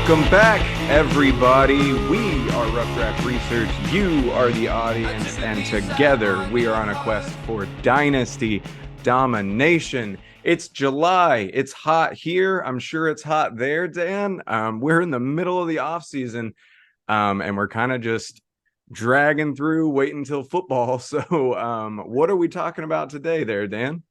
Welcome back, everybody. We are Rough Draft Research. You are the audience, and together we are on a quest for Dynasty domination. It's July. It's hot here. I'm sure it's hot there, Dan. We're in the middle of the off season, and we're kind of just dragging through, waiting until football. So, what are we talking about today, there, Dan?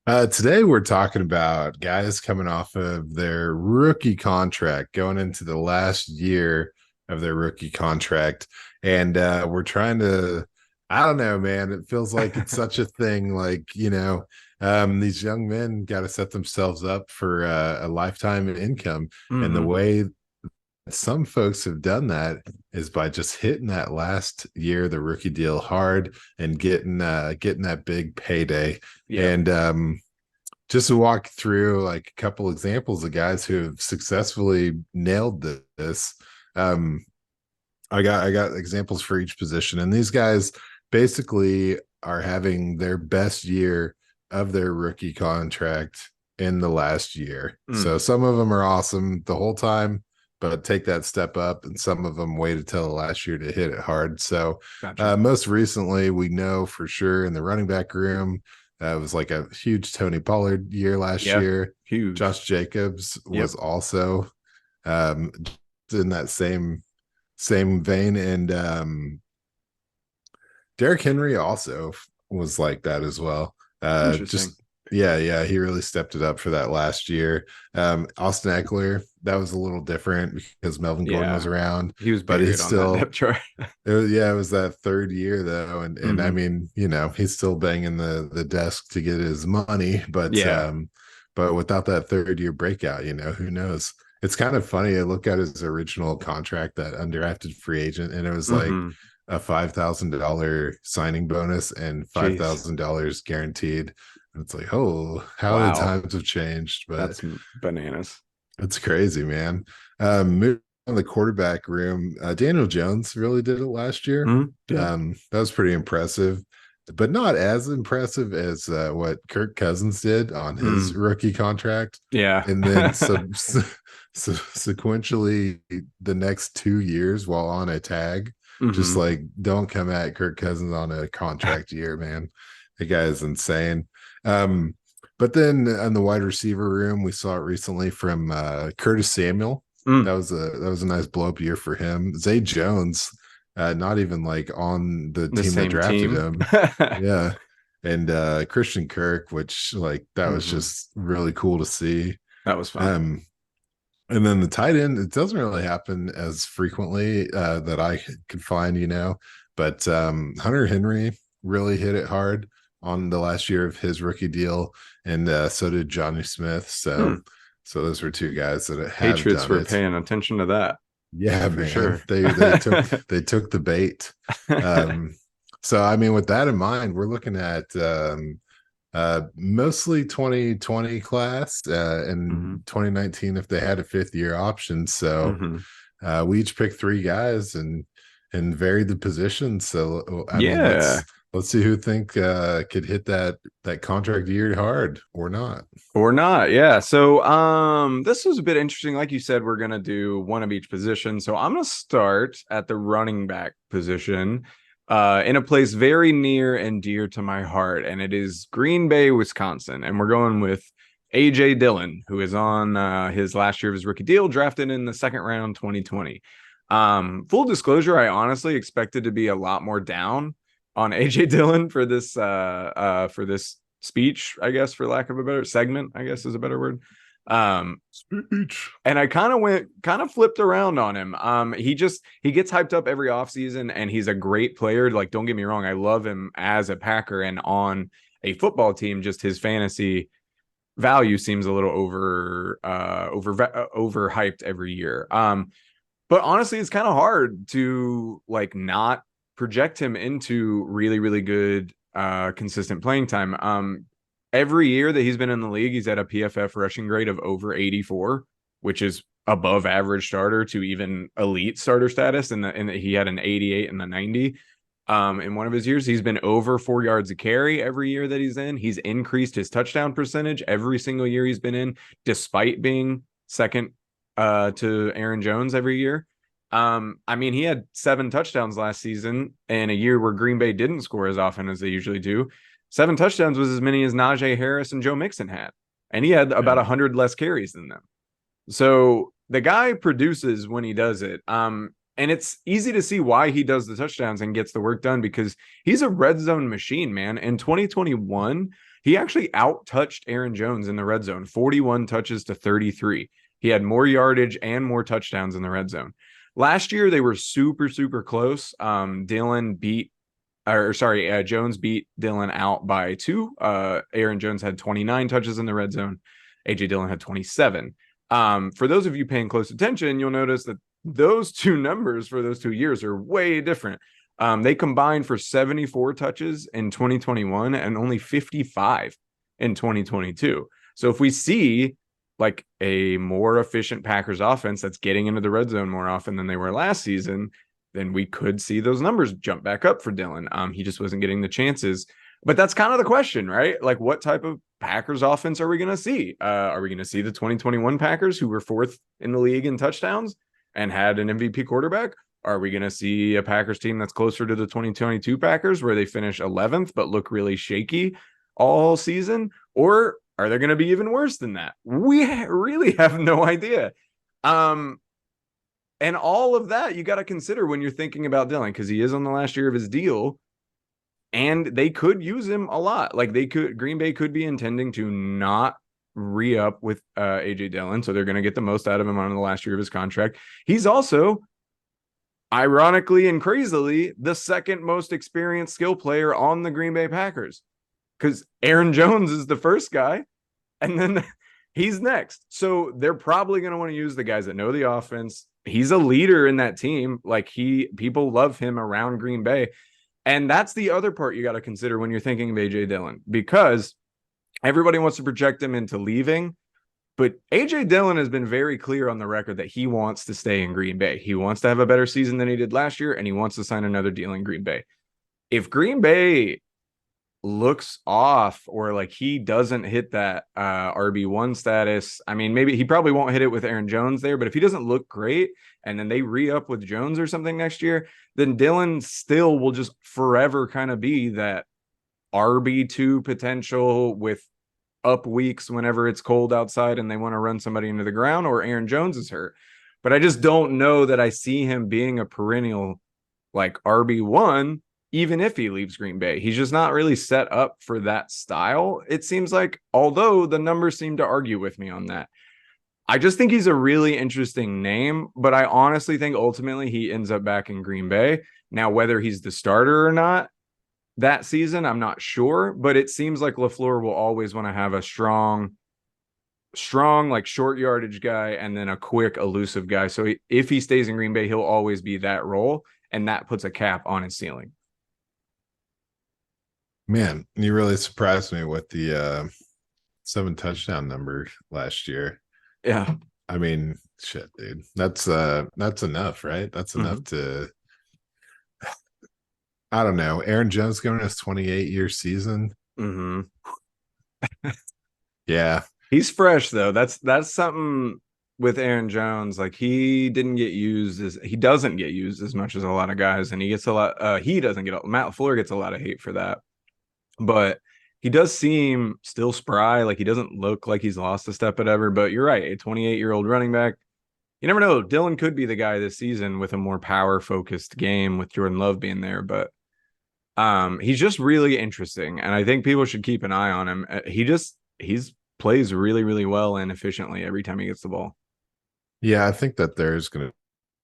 Today we're talking about guys coming off of their rookie contract, going into the last year of their rookie contract. And we're trying to, I don't know, man, it feels like it's such a thing. These young men got to set themselves up for a lifetime income. And the way some folks have done that is by just hitting that last year, the rookie deal hard and getting that big payday. Yeah. And just to walk through like a couple examples of guys who have successfully nailed this. I got examples for each position, and these guys basically are having their best year of their rookie contract in the last year. So some of them are awesome the whole time, but take that step up, and some of them waited till the last year to hit it hard. So Gotcha. most recently, we know for sure in the running back room, it was like a huge Tony Pollard year last year. Huge. Josh Jacobs was also in that same vein, and Derrick Henry also was like that as well. Interesting. Yeah, he really stepped it up for that last year. Austin Eckler, that was a little different because Melvin Gordon was around. He was but he's buried on that still depth chart. it was that third year though, and I mean, he's still banging the desk to get his money, but without that third year breakout, who knows? It's kind of funny. I look at his original contract, that undrafted free agent, and it was like a $5,000 signing bonus and $5,000 guaranteed. And it's like, oh, how the times have changed. But that's bananas. It's crazy, man. Moving on the quarterback room, Daniel Jones really did it last year. That was pretty impressive, but not as impressive as what Kirk Cousins did on his rookie contract. Yeah. And then sequentially the next 2 years while on a tag, just like, don't come at Kirk Cousins on a contract year, man. The guy is insane. But then in the wide receiver room, we saw it recently from Curtis Samuel. That was a nice blow up year for him. Zay Jones, not even like on the team that drafted him. Yeah. And Christian Kirk, which like that was just really cool to see. That was fun. And then the tight end, it doesn't really happen as frequently that I could find, but Hunter Henry really hit it hard on the last year of his rookie deal, and so did Johnny Smith. So those were two guys that have Patriots done were paying attention to that. Yeah, for man. Sure. They took the bait. So I mean, with that in mind, we're looking at mostly 2020 class and 2019 if they had a fifth year option. So we each picked three guys and varied the positions. So I mean, let's see who think could hit that contract year hard or not. Yeah. So this was a bit interesting. Like you said, we're gonna do one of each position. So I'm gonna start at the running back position in a place very near and dear to my heart, and it is Green Bay, Wisconsin. And we're going with AJ Dillon, who is on his last year of his rookie deal, drafted in the second round 2020. Full disclosure, I honestly expected to be a lot more down on AJ Dillon for this speech, I guess, for lack of a better segment, I guess is a better word. Speech. And I kind of flipped around on him. He gets hyped up every offseason, and he's a great player. Like, don't get me wrong, I love him as a Packer and on a football team. Just his fantasy value seems a little overhyped every year. But honestly, it's kind of hard to like not project him into really, really good consistent playing time. Every year that he's been in the league, he's at a PFF rushing grade of over 84, which is above average starter to even elite starter status. And he had an 88 and a 90 in one of his years. He's been over 4 yards a carry every year that he's in. He's increased his touchdown percentage every single year he's been in, despite being second to Aaron Jones every year. I mean, he had 7 touchdowns last season in a year where Green Bay didn't score as often as they usually do. 7 touchdowns was as many as Najee Harris and Joe Mixon had, and he had about Yeah. 100 less carries than them. So the guy produces when he does it. And it's easy to see why he does the touchdowns and gets the work done because he's a red zone machine, man. In 2021, he actually out touched Aaron Jones in the red zone, 41 touches to 33. He had more yardage and more touchdowns in the red zone. Last year, they were super, super close. Jones beat Dillon out by 2. Aaron Jones had 29 touches in the red zone. AJ Dillon had 27. For those of you paying close attention, you'll notice that those two numbers for those 2 years are way different. They combined for 74 touches in 2021 and only 55 in 2022. So if we see like a more efficient Packers offense that's getting into the red zone more often than they were last season, then we could see those numbers jump back up for Dillon. He just wasn't getting the chances. But that's kind of the question, right? Like, what type of Packers offense are we going to see? Are we going to see the 2021 Packers, who were 4th in the league in touchdowns and had an MVP quarterback? Are we going to see a Packers team that's closer to the 2022 Packers, where they finish 11th but look really shaky all season? Or are they going to be even worse than that? We really have no idea. And all of that you got to consider when you're thinking about Dillon, because he is on the last year of his deal. And they could use him a lot. Like Green Bay could be intending to not re-up with AJ Dillon, so they're going to get the most out of him on the last year of his contract. He's also, ironically and crazily, the second most experienced skill player on the Green Bay Packers, because Aaron Jones is the first guy, and then he's next. So they're probably going to want to use the guys that know the offense. He's a leader in that team. Like people love him around Green Bay. And that's the other part you got to consider when you're thinking of AJ Dillon, because everybody wants to project him into leaving. But AJ Dillon has been very clear on the record that he wants to stay in Green Bay. He wants to have a better season than he did last year, and he wants to sign another deal in Green Bay. If Green Bay looks off, or like he doesn't hit that RB1 status, I mean, maybe he probably won't hit it with Aaron Jones there, but if he doesn't look great and then they re-up with Jones or something next year, then Dillon still will just forever kind of be that RB2 potential with up weeks whenever it's cold outside and they want to run somebody into the ground, or Aaron Jones is hurt. But I just don't know that I see him being a perennial like RB1 even if he leaves Green Bay. He's just not really set up for that style, it seems like, although the numbers seem to argue with me on that. I just think he's a really interesting name, but I honestly think ultimately he ends up back in Green Bay. Now, whether he's the starter or not that season, I'm not sure, but it seems like LaFleur will always want to have a strong, like short yardage guy and then a quick, elusive guy. So if he stays in Green Bay, he'll always be that role, and that puts a cap on his ceiling. Man, you really surprised me with the 7 touchdown number last year. Yeah. I mean, shit, dude. That's enough, right? That's enough to, I don't know. Aaron Jones going his 28-year season. Yeah. He's fresh though. That's something with Aaron Jones. Like he doesn't get used as much as a lot of guys, and he gets a lot he doesn't get Matt LaFleur gets a lot of hate for that. But he does seem still spry. Like he doesn't look like he's lost a step whatever. But you're right, a 28-year-old running back. You never know. Dillon could be the guy this season with a more power focused game with Jordan Love being there. But he's just really interesting, and I think people should keep an eye on him. He's plays really, really well and efficiently every time he gets the ball. Yeah, I think that there's going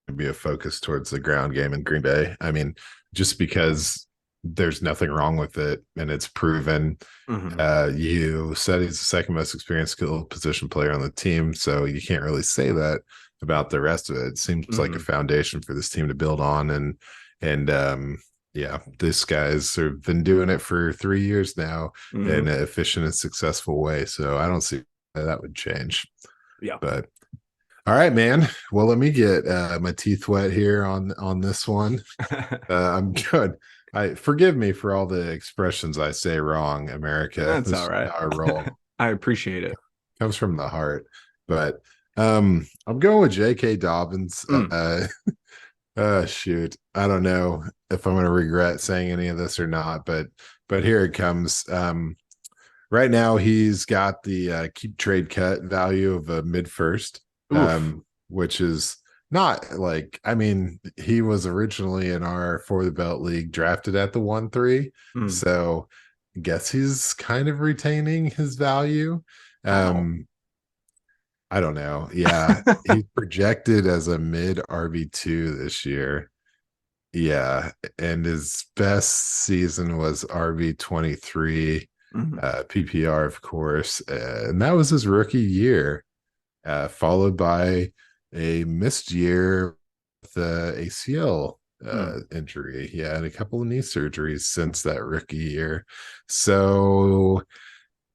to be a focus towards the ground game in Green Bay. I mean, just because there's nothing wrong with it and it's proven. You said he's the second most experienced skill position player on the team, so you can't really say that about the rest of it. It seems like a foundation for this team to build on, and yeah, this guys have been doing it for 3 years now in an efficient and successful way, so I don't see that would change. Yeah, but all right, man. Well, let me get my teeth wet here on this one. I'm good. Forgive me for all the expressions I say wrong, America. That's all right. Our role. I appreciate it. Comes from the heart. But I'm going with J.K. Dobbins. Mm, Shoot, I don't know if I'm going to regret saying any of this or not, but here it comes. Right now he's got the keep trade cut value of a mid first, oof. which is not like, I mean, he was originally in our for the belt league drafted at the 1-3, Mm, so I guess he's kind of retaining his value. wow. Um, I don't know. Yeah, he's projected as a mid RB2 this year. Yeah, and his best season was RB23, Mhm, PPR, of course, and that was his rookie year, followed by a missed year with ACL mm. injury. Yeah, and a couple of knee surgeries since that rookie year. So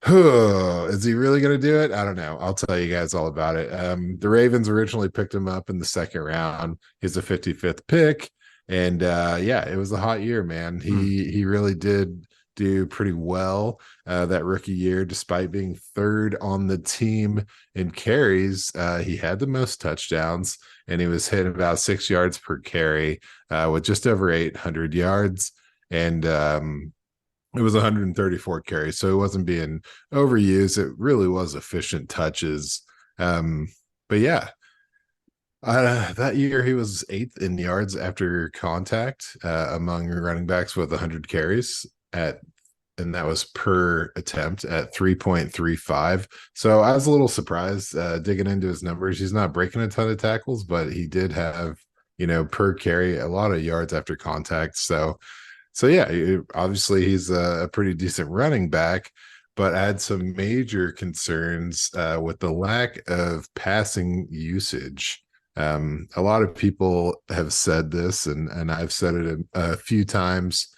is he really going to do it? I don't know. I'll tell you guys all about it. The Ravens originally picked him up in the second round. He's a 55th pick. And yeah, it was a hot year, man. Mm. He really did do pretty well that rookie year, despite being third on the team in carries. He had the most touchdowns, and he was hitting about 6 yards per carry with just over 800 yards. And it was 134 carries, so it wasn't being overused. It really was efficient touches. Um, but yeah, that year he was eighth in yards after contact among running backs with 100 carries at, and that was per attempt at 3.35. So I was a little surprised digging into his numbers. He's not breaking a ton of tackles, but he did have, per carry a lot of yards after contact. So yeah, obviously he's a pretty decent running back, but I had some major concerns with the lack of passing usage. A lot of people have said this, and I've said it a few times,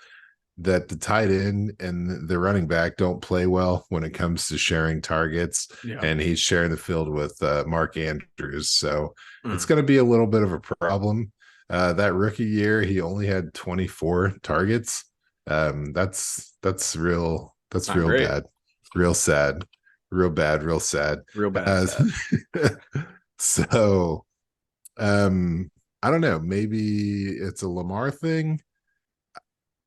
that the tight end and the running back don't play well when it comes to sharing targets, Yeah. and he's sharing the field with Mark Andrews. So it's Mm. going to be a little bit of a problem. That rookie year, he only had 24 targets. That's real. That's Not real great. bad. Real sad. Real bad. Real sad. Real bad Uh, sad. so um, I don't know. Maybe it's a Lamar thing.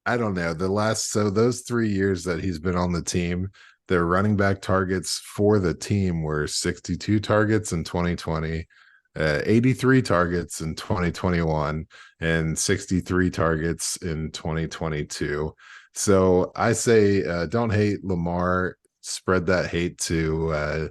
I don't know. So those 3 years that he's been on the team, their running back targets for the team were 62 targets in 2020, 83 targets in 2021, and 63 targets in 2022. So I say, don't hate Lamar. Spread that hate to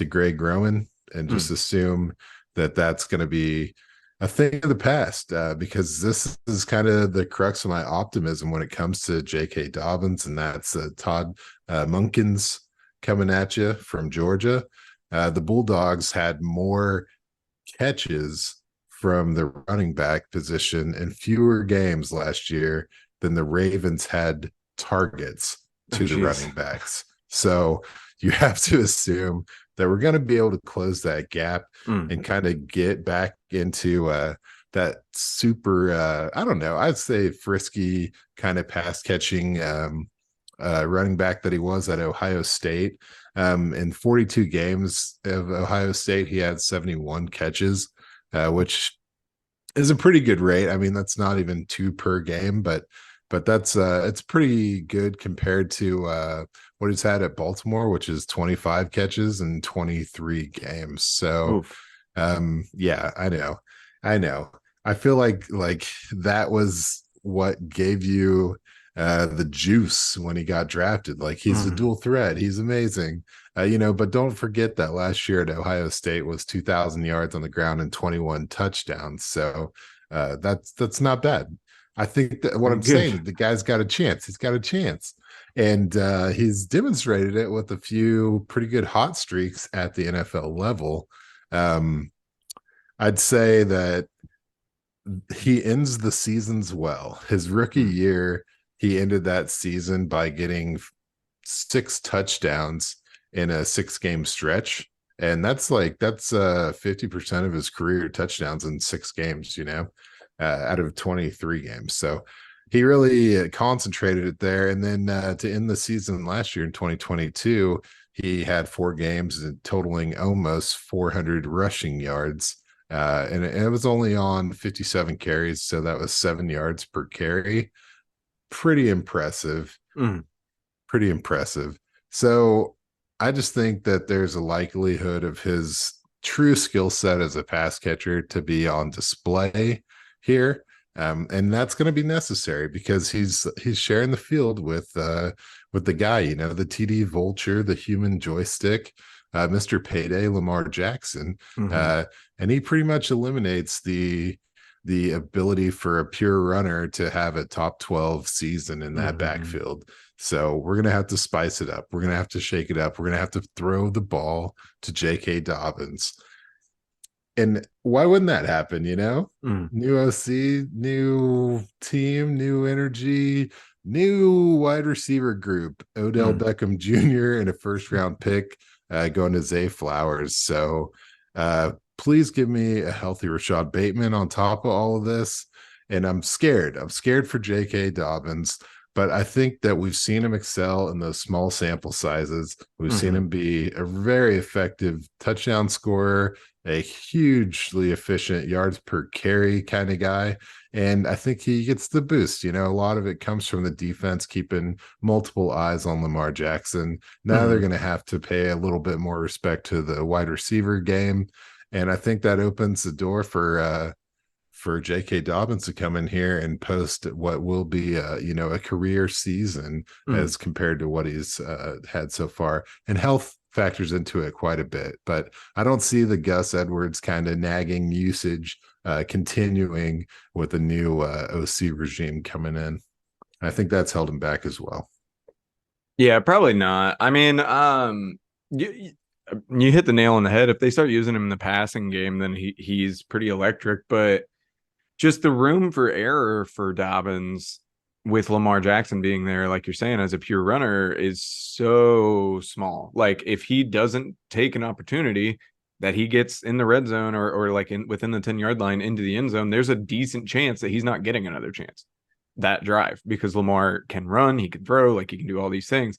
Greg Roman, and just Mm. assume that that's going to be a thing of the past, because this is kind of the crux of my optimism when it comes to J.K. Dobbins, and that's Todd Munkins coming at you from Georgia. The Bulldogs had more catches from the running back position in fewer games last year than the Ravens had targets Oh, to the jeez. running backs. So you have to assume that we're going to be able to close that gap Mm. and kind of get back into that super, I don't know, I'd say frisky kind of pass catching running back that he was at Ohio State. In 42 games of Ohio State, he had 71 catches, which is a pretty good rate. I mean, that's not even two per game, but that's it's pretty good compared to what he's had at Baltimore, which is 25 catches in 23 games. So Oof. yeah, I know. I feel like that was what gave you the juice when he got drafted. Like, he's a Mm. dual threat. He's amazing. But don't forget that last year at Ohio State was 2,000 yards on the ground and 21 touchdowns. So that's not bad. I think that what Pretty I'm good. saying is the guy's got a chance. He's got a chance. And he's demonstrated it with a few pretty good hot streaks at the NFL level. Um, I'd say that he ends the seasons well. His rookie Mm. year, he ended that season by getting 6 touchdowns in a 6 game stretch. And that's 50% of his career touchdowns in 6 games, out of 23 games. So he really concentrated it there. And then to end the season last year in 2022, He had 4 games totaling almost 400 rushing yards. And it was only on 57 carries, so that was 7 yards per carry. Pretty impressive. Mm, Pretty impressive. So I just think that there's a likelihood of his true skill set as a pass catcher to be on display here. And that's going to be necessary because he's sharing the field with the guy, the TD vulture, the human joystick, Mr. Payday, Lamar Jackson, mhm, uh, and he pretty much eliminates the ability for a pure runner to have a top 12 season in that mhm, backfield. So we're going to have to spice it up. We're going to have to shake it up. We're going to have to throw the ball to J.K. Dobbins. And why wouldn't that happen? mm, New OC, new team, new energy, new wide receiver group, Odell mm. Beckham Jr. and a first round pick going to Zay Flowers. So please give me a healthy Rashad Bateman on top of all of this. And I'm scared. I'm scared for J.K. Dobbins. But I think that we've seen him excel in those small sample sizes. We've seen Mhm. him be a very effective touchdown scorer, a hugely efficient yards per carry kind of guy. And I think he gets the boost. A lot of it comes from the defense keeping multiple eyes on Lamar Jackson. Now they're Mhm. going to have to pay a little bit more respect to the wide receiver game. And I think that opens the door for J.K. Dobbins to come in here and post what will be a career season Mm. as compared to what he's had so far. And health factors into it quite a bit, but I don't see the Gus Edwards kind of nagging usage continuing with the new OC regime coming in. I think that's held him back as well. Yeah, probably not. I mean, you hit the nail on the head. If they start using him in the passing game, then he's pretty electric. But just the room for error for Dobbins with Lamar Jackson being there, like you're saying, as a pure runner, is so small. Like if he doesn't take an opportunity that he gets in the red zone or like within the 10-yard line into the end zone, there's a decent chance that he's not getting another chance that drive because Lamar can run, he can throw, like he can do all these things.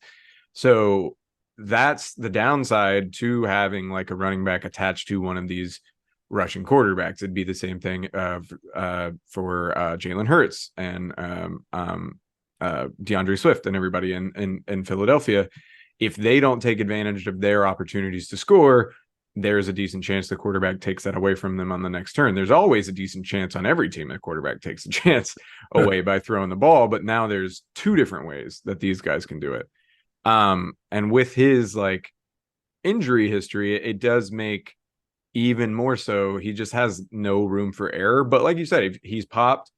So that's the downside to having like a running back attached to one of these rushing quarterbacks. It'd be the same thing for Jalen Hurts and DeAndre Swift and everybody in Philadelphia. If they don't take advantage of their opportunities to score, there's a decent chance the quarterback takes that away from them on the next turn. There's always a decent chance on every team the quarterback takes a chance away by throwing the ball, but now there's two different ways that these guys can do it. And with his like injury history, it does make even more so. He just has no room for error. But like you said, he's popped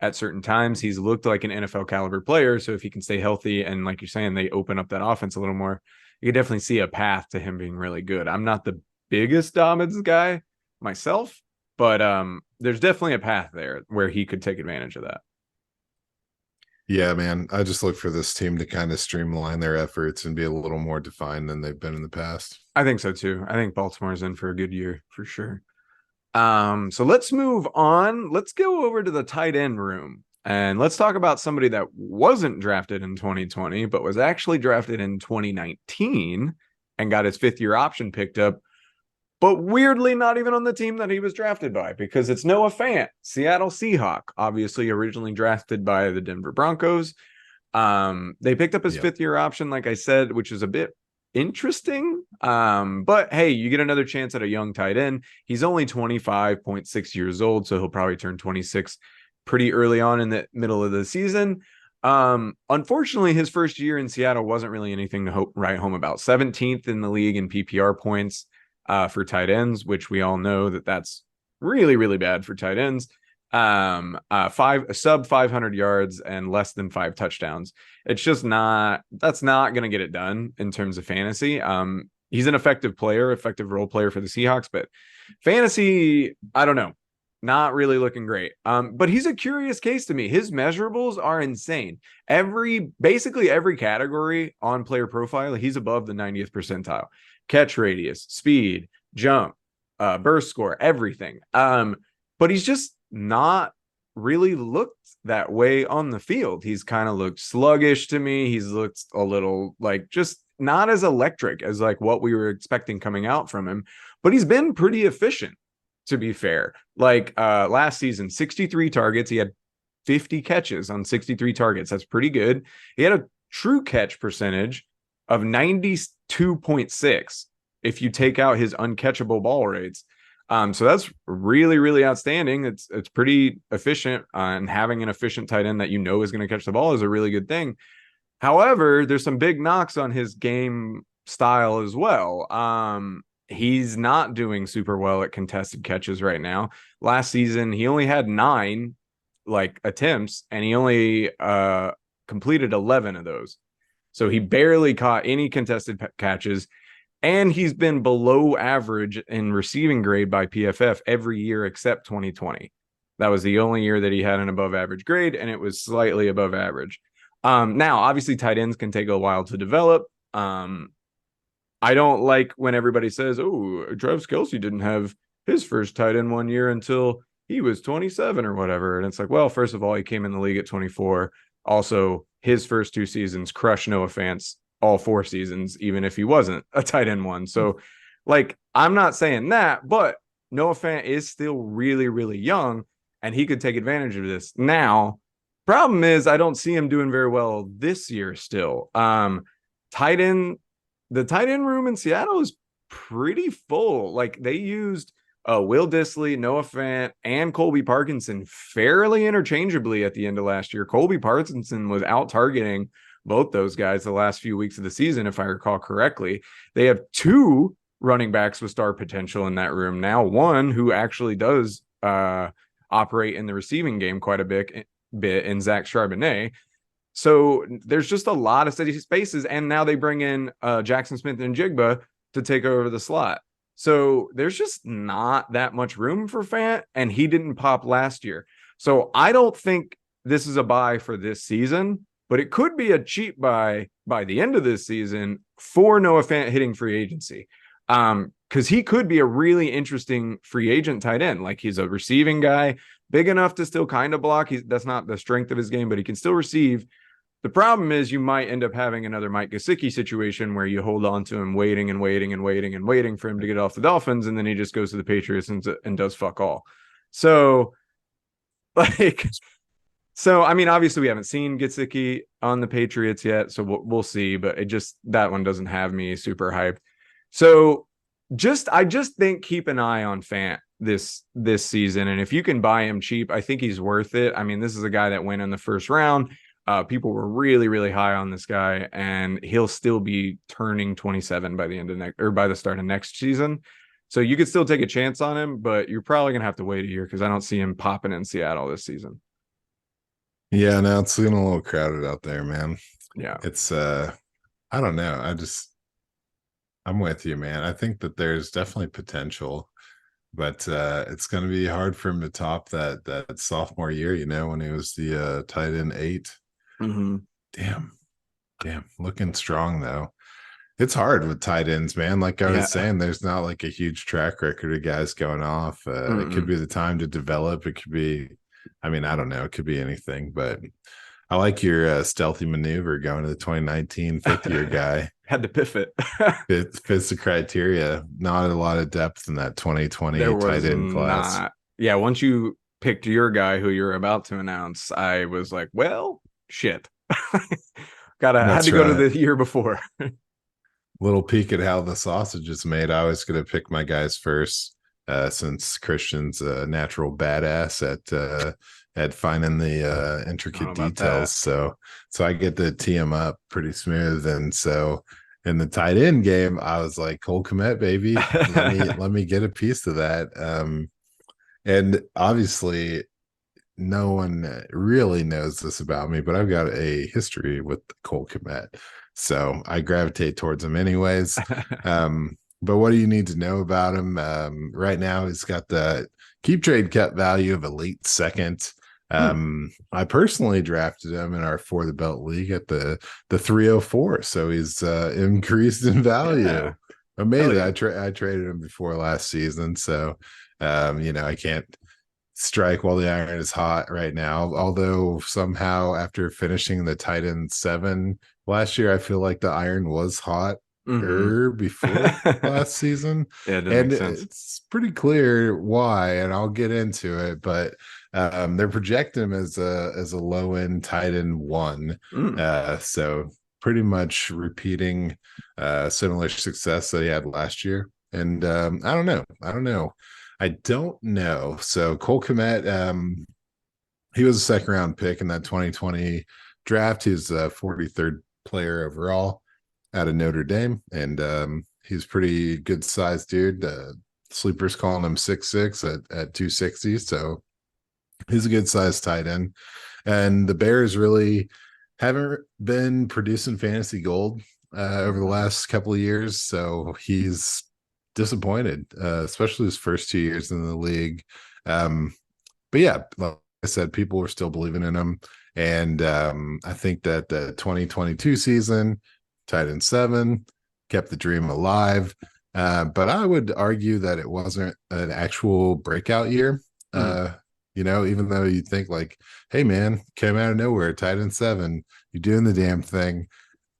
at certain times. He's looked like an NFL caliber player. So if he can stay healthy and like you're saying, they open up that offense a little more, you can definitely see a path to him being really good. I'm not the biggest Dobbins guy myself, but there's definitely a path there where he could take advantage of that. Yeah, man. I just look for this team to kind of streamline their efforts and be a little more defined than they've been in the past. I think so too. I think Baltimore's in for a good year for sure. So let's move on. Let's go over to the tight end room and let's talk about somebody that wasn't drafted in 2020, but was actually drafted in 2019 and got his fifth year option picked up, but weirdly not even on the team that he was drafted by because it's Noah Fant, Seattle Seahawk, obviously originally drafted by the Denver Broncos. They picked up his Yep. fifth year option, like I said, which is a bit interesting. But hey, you get another chance at a young tight end. He's only 25.6 years old, so he'll probably turn 26 pretty early on in the middle of the season. Unfortunately, his first year in Seattle wasn't really anything to write home about. 17th in the league in PPR points for tight ends, which we all know that that's really, really bad for tight ends. Five sub 500 yards and less than 5 touchdowns. It's just not, that's not going to get it done in terms of fantasy. He's an effective player, effective role player for the Seahawks, but fantasy, I don't know, not really looking great. But he's a curious case to me. His measurables are insane. Basically every category on player profile, he's above the 90th percentile. Catch radius, speed, jump, burst score, everything. But he's just not really looked that way on the field. He's kind of looked sluggish to me. He's looked a little like just not as electric as like what we were expecting coming out from him, but he's been pretty efficient, to be fair. Like last season, 63 targets. He had 50 catches on 63 targets. That's pretty good. He had a true catch percentage of 92.6 if you take out his uncatchable ball rates. So that's really, really outstanding. It's pretty efficient, and having an efficient tight end that you know is going to catch the ball is a really good thing. However, there's some big knocks on his game style as well. He's not doing super well at contested catches right now. Last season, he only had 9 like attempts, and he only completed 11 of those. So he barely caught any contested catches, and he's been below average in receiving grade by PFF every year except 2020. That was the only year that he had an above average grade, and it was slightly above average. Now, obviously, tight ends can take a while to develop. I don't like when everybody says, "Oh, Travis Kelce didn't have his first tight end one year until he was 27 or whatever." And it's like, well, first of all, he came in the league at 24. Also, his first 2 seasons crushed Noah Fant's all 4 seasons, even if he wasn't a tight end one. So, like, I'm not saying that, but Noah Fant is still really, really young, and he could take advantage of this. Now, problem is, I don't see him doing very well this year still. Tight end, the tight end room in Seattle is pretty full. Like, they used Will Dissly, Noah Fant, and Colby Parkinson fairly interchangeably at the end of last year. Colby Parkinson was out targeting both those guys the last few weeks of the season, if I recall correctly. They have 2 running backs with star potential in that room now. One who actually does operate in the receiving game quite a bit in Zach Charbonnet. So there's just a lot of steady spaces, and now they bring in Jackson Smith and Jigba to take over the slot. So there's just not that much room for Fant, and he didn't pop last year. So I don't think this is a buy for this season, but it could be a cheap buy by the end of this season for Noah Fant hitting free agency. Because he could be a really interesting free agent tight end. Like, he's a receiving guy, big enough to still kind of block. That's not the strength of his game, but he can still receive. The problem is you might end up having another Mike Gesicki situation where you hold on to him waiting and waiting and waiting and waiting for him to get off the Dolphins, and then he just goes to the Patriots and does fuck all. So, like, I mean, obviously we haven't seen Gesicki on the Patriots yet, so we'll see, but that one doesn't have me super hyped. So I just think keep an eye on Fant this season, and if you can buy him cheap, I think he's worth it. I mean, this is a guy that went in the first round. People were really, really high on this guy, and he'll still be turning 27 by the end of by the start of next season. So you could still take a chance on him, but you're probably gonna have to wait a year because I don't see him popping in Seattle this season. Yeah, now it's getting a little crowded out there, man. Yeah, It's I don't know. I'm with you, man. I think that there's definitely potential, but it's going to be hard for him to top that sophomore year, when he was the tight end 8. mm-hmm. Damn, looking strong though. It's hard with tight ends, man. Like I was saying, there's not like a huge track record of guys going off. It could be the time to develop. It could be, I mean, I don't know. It could be anything, but I like your stealthy maneuver going to the 2019 fifth-year guy. Had to pivot. It fits the criteria. Not a lot of depth in that 2020 tight end class. Yeah, once you picked your guy who you're about to announce, I was like, well, shit. Had to go to the year before. Little peek at how the sausage is made. I was going to pick my guys first, since Christian's a natural badass at finding the intricate details. So I get to tee him up pretty smooth. And so in the tight end game, I was like, Cole Kmet, baby, let me get a piece of that. And obviously no one really knows this about me, but I've got a history with Cole Kmet. So I gravitate towards him anyways. But what do you need to know about him? Right now, he's got the keep trade cut value of a late second. I personally drafted him in our For the Belt league at the 304. So he's increased in value. Yeah. Amazing. Yeah. I traded him before last season. So, I can't strike while the iron is hot right now. Although somehow after finishing the tight end 7 last year I feel like the iron was hot Hmm. before last season, Yeah, that and makes sense. it's pretty clear why, and I'll get into it. But they're projecting him as a low end tight end one, Mm. so pretty much repeating similar success that he had last year. And I don't know. So Cole Kmet, he was a second round pick in that 2020 draft. He was a 43rd player overall out of Notre Dame, and he's pretty good sized dude. Sleepers calling him 6'6" at 260, so he's a good sized tight end. And the Bears really haven't been producing fantasy gold over the last couple of years, so he's disappointed, especially his first 2 years in the league. Um, but yeah, like I said, people were still believing in him. And I think that the 2022 season, tight end seven, kept the dream alive. But I would argue that it wasn't an actual breakout year. Mm. Even though you think like, hey man, came out of nowhere, tight end seven, you're doing the damn thing.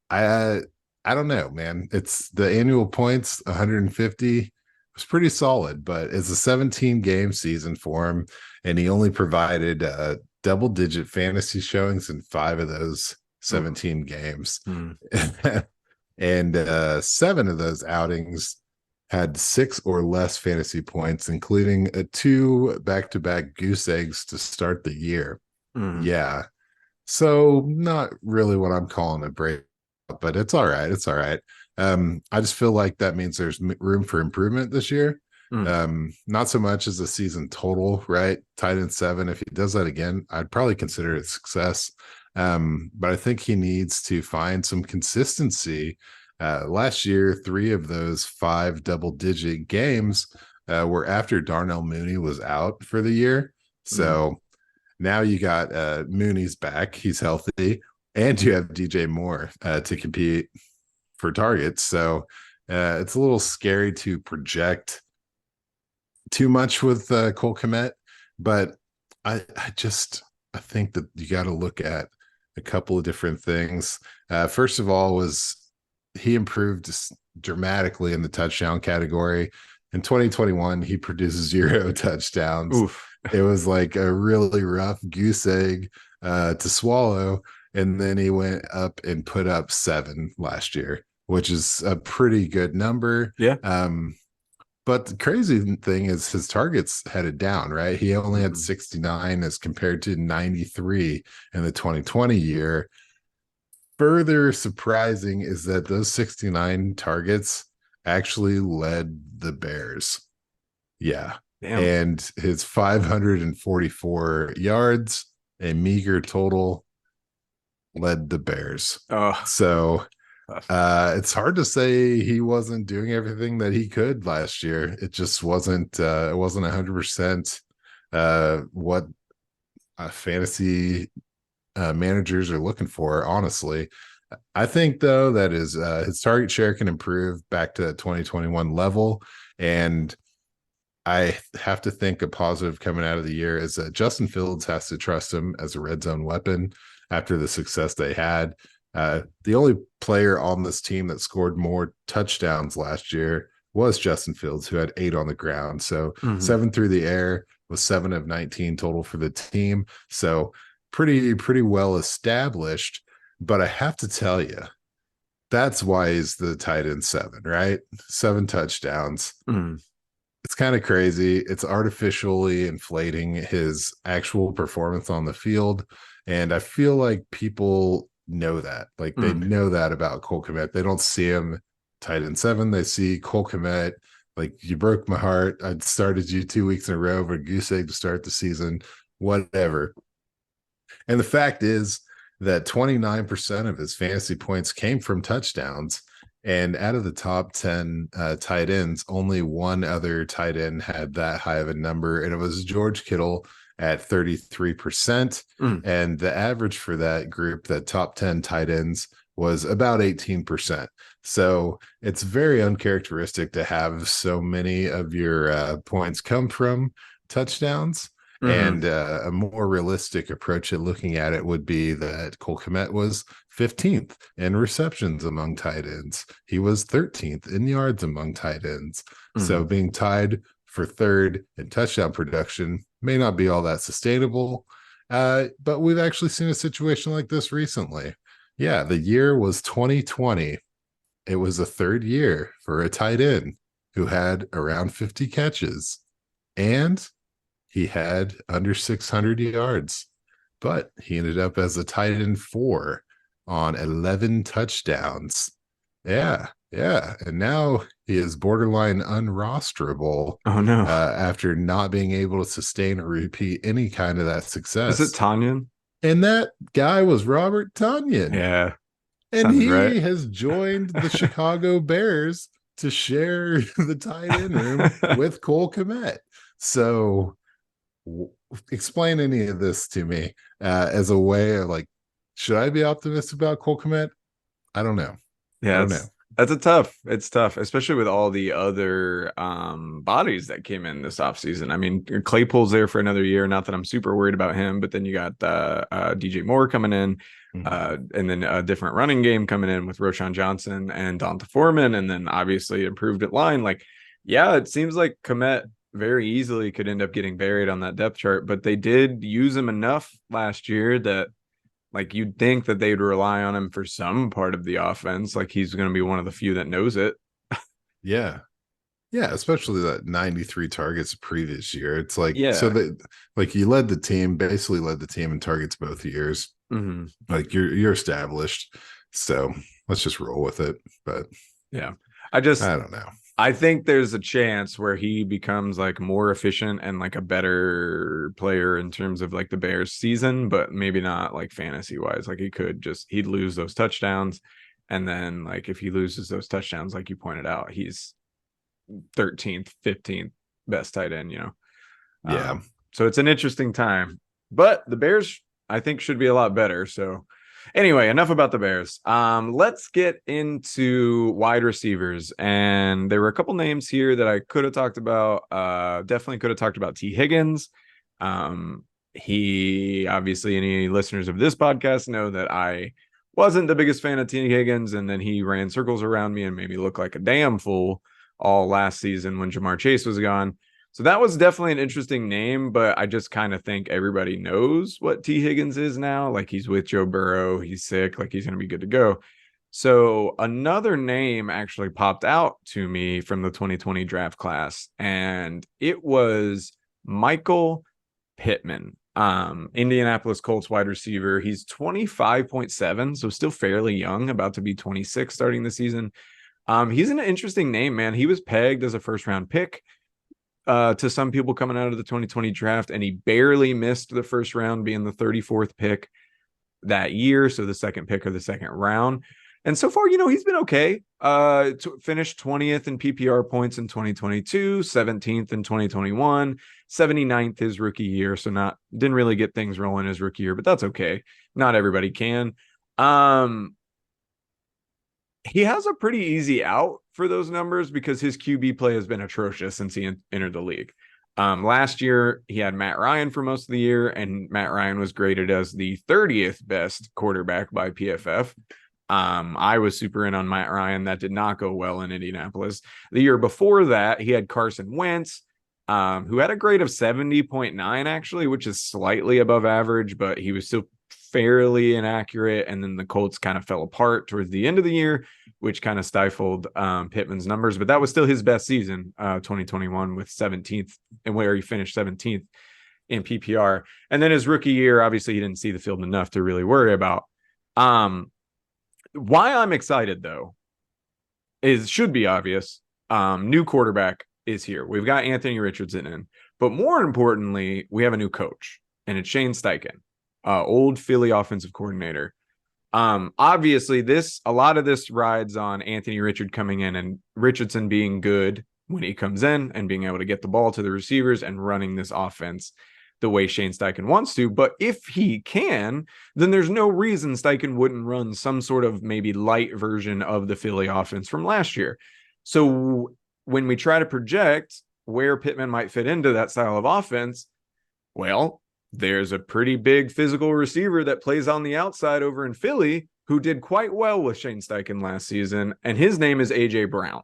I I don't know, man. It's the annual points, 150 was pretty solid, but it's a 17 game season for him, and he only provided double digit fantasy showings in five of those Mm. 17 games. Mm. And seven of those outings had six or less fantasy points, including two back to back goose eggs to start the year. Mm. Yeah. So not really what I'm calling a break, but it's all right. It's all right. I just feel like that means there's room for improvement this year. Mm. Not so much as a season total, right? Tight end seven. If he does that again, I'd probably consider it success. But I think he needs to find some consistency. Last year, three of those five double digit games were after Darnell Mooney was out for the year. Mm. So now you got Mooney's back, he's healthy, and you have DJ Moore to compete for targets. So it's a little scary to project too much with Cole Kmet, but I think that you got to look at a couple of different things. First of all, was he improved dramatically in the touchdown category. In 2021, he produced zero touchdowns. Oof. It was like a really rough goose egg to swallow. And then he went up and put up seven last year, which is a pretty good number. Yeah. But the crazy thing is his targets headed down, right? He only had Mm. 69 as compared to 93 in the 2020 year. Further surprising is that those 69 targets actually led the Bears. Yeah. Damn. And his 544 yards, a meager total, led the Bears. Oh. So Tough. it's hard to say he wasn't doing everything that he could last year. It just wasn't 100% what fantasy managers are looking for, honestly. I think though that his target share can improve back to that 2021 level, and I have to think a positive coming out of the year is that Justin Fields has to trust him as a red zone weapon after the success they had. The only player on this team that scored more touchdowns last year was Justin Fields, who had 8 on the ground. So Hmm. 7 through the air was 7 of 19 total for the team. So pretty well established. But I have to tell you, that's why he's the tight end seven, right? 7 touchdowns. Mm. It's kind of crazy. It's artificially inflating his actual performance on the field. And I feel like people know that. Like they Mm. know that about Cole Kmet. They don't see him tight end seven. They see Cole Kmet. Like, you broke my heart. I started you 2 weeks in a row for a goose egg to start the season, whatever. And the fact is that 29% of his fantasy points came from touchdowns. And out of the top 10 tight ends, only one other tight end had that high of a number, and it was George Kittle at 33%. Mm. And the average for that group, that top 10 tight ends, was about 18%. So it's very uncharacteristic to have so many of your points come from touchdowns. And a more realistic approach at looking at it would be that Cole Kmet was 15th in receptions among tight ends. He was 13th in yards among tight ends. So being tied for third in touchdown production may not be all that sustainable. But we've actually seen a situation like this recently. Yeah, the year was 2020. It was a third year for a tight end who had around 50 catches. And he had under 600 yards, but he ended up as a tight end 4 on 11 touchdowns. Yeah, yeah. And now he is borderline unrosterable Oh no. after not being able to sustain or repeat any kind of that Is it success. Tanyan? And that guy was Robert Tunyon. Yeah. And Sounds right. he has joined the Chicago Bears to share the tight end room with Cole Kmet. So explain any of this to me as a way of like, should I be optimistic about Cole Kmet? I don't know. I Yeah, don't know. that's a tough. It's tough, especially with all the other bodies that came in this offseason. I mean, Claypool's there for another year. Not that I'm super worried about him, but then you got DJ Moore coming in, and then a different running game coming in with Roshan Johnson and Donta Foreman, and then obviously improved at line. Like, yeah, it seems like Komet very easily could end up getting buried on that depth chart, but they did use him enough last year that like you'd think that they'd rely on him for some part of the offense. Like he's going to be one of the few that knows it. Yeah. Yeah, especially that 93 targets previous year. It's like so Yeah. that like you led the team, basically led the team in targets both years. Like you're established. So let's just roll with it. But Yeah. I don't know. I think there's a chance where he becomes like more efficient and like a better player in terms of like the Bears season, but maybe not like fantasy wise. Like he'd lose those touchdowns. And then like if he loses those touchdowns, like you pointed out, he's 13th, 15th best tight end, you know? Yeah. So it's an interesting time, but the Bears, I think, should be a lot better. So anyway, enough about the Bears. Let's get into wide receivers. And there were a couple names here that I could have talked about. Definitely could have talked about T. Higgins. He obviously, any listeners of this podcast know that I wasn't the biggest fan of T. Higgins, and then he ran circles around me and made me look like a damn fool all last season when Jamar Chase was gone. So that was definitely an interesting name, but I just kind of think everybody knows what T. Higgins is now. Like he's with Joe Burrow, he's sick, like he's going to be good to go. So another name actually popped out to me from the 2020 draft class, and it was Michael Pittman, Indianapolis Colts wide receiver. He's 25.7, so still fairly young, about to be 26 starting the season. He's an interesting name, man. He was pegged as a first round pick to some people coming out of the 2020 draft, and he barely missed the first round, being the 34th pick that year. So the second pick of the second round. And so far, he's been okay. Finished 20th in PPR points in 2022, 17th in 2021, 79th his rookie year. So didn't really get things rolling his rookie year, but that's okay. Not everybody can. He has a pretty easy out for those numbers because his QB play has been atrocious since he entered the league. Last year, he had Matt Ryan for most of the year, and Matt Ryan was graded as the 30th best quarterback by PFF. I was super in on Matt Ryan. That did not go well in Indianapolis. The year before that, he had Carson Wentz, who had a grade of 70.9, actually, which is slightly above average, but he was still fairly inaccurate. And then the Colts kind of fell apart towards the end of the year, which kind of stifled Pittman's numbers. But that was still his best season, 2021, with 17th, and where he finished 17th in PPR. And then his rookie year, obviously, he didn't see the field enough to really worry about. Why I'm excited, though, should be obvious. New quarterback is here. We've got Anthony Richardson in. But more importantly, we have a new coach, and it's Shane Steichen, old Philly offensive coordinator. Obviously, a lot of this rides on Anthony Richardson coming in and Richardson being good when he comes in and being able to get the ball to the receivers and running this offense the way Shane Steichen wants to. But if he can, then there's no reason Steichen wouldn't run some sort of maybe light version of the Philly offense from last year. So when we try to project where Pittman might fit into that style of offense, Well, there's a pretty big physical receiver that plays on the outside over in Philly who did quite well with Shane Steichen last season, and his name is AJ Brown.